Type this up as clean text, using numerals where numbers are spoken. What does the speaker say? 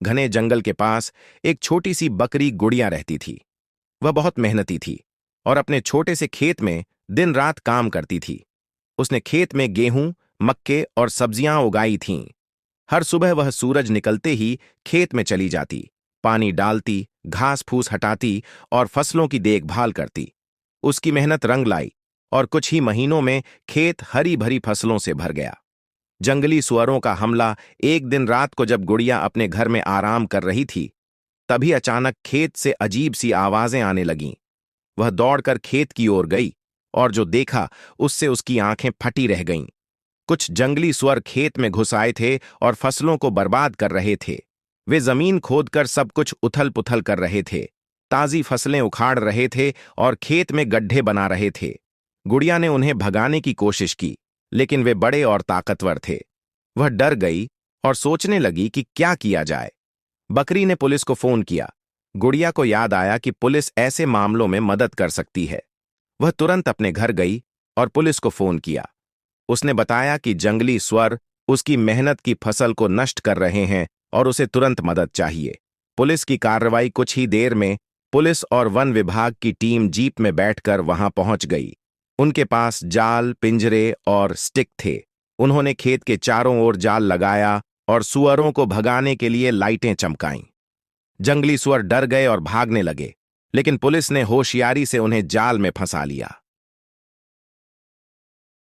घने जंगल के पास एक छोटी सी बकरी गुड़िया रहती थी। वह बहुत मेहनती थी और अपने छोटे से खेत में दिन रात काम करती थी। उसने खेत में गेहूं, मक्के और सब्जियां उगाई थीं। हर सुबह वह सूरज निकलते ही खेत में चली जाती, पानी डालती, घास फूस हटाती और फसलों की देखभाल करती। उसकी मेहनत रंग लाई और कुछ ही महीनों में खेत हरी भरी फसलों से भर गया। जंगली सुअरों का हमला एक दिन रात को जब गुड़िया अपने घर में आराम कर रही थी, तभी अचानक खेत से अजीब सी आवाजें आने लगीं। वह दौड़कर खेत की ओर गई और जो देखा उससे उसकी आंखें फटी रह गईं। कुछ जंगली सुअर खेत में घुस आए थे और फसलों को बर्बाद कर रहे थे। वे जमीन खोदकर सब कुछ उथल पुथल कर रहे थे, ताजी फसलें उखाड़ रहे थे और खेत में गड्ढे बना रहे थे। गुड़िया ने उन्हें भगाने की कोशिश की, लेकिन वे बड़े और ताकतवर थे। वह डर गई और सोचने लगी कि क्या किया जाए। बकरी ने पुलिस को फोन किया। गुड़िया को याद आया कि पुलिस ऐसे मामलों में मदद कर सकती है। वह तुरंत अपने घर गई और पुलिस को फोन किया। उसने बताया कि जंगली स्वर उसकी मेहनत की फसल को नष्ट कर रहे हैं और उसे तुरंत मदद चाहिए। पुलिस की कार्रवाई कुछ ही देर में पुलिस और वन विभाग की टीम जीप में बैठकर वहां पहुंच गई। उनके पास जाल, पिंजरे और स्टिक थे। उन्होंने खेत के चारों ओर जाल लगाया और सुअरों को भगाने के लिए लाइटें चमकाईं। जंगली सुअर डर गए और भागने लगे, लेकिन पुलिस ने होशियारी से उन्हें जाल में फंसा लिया।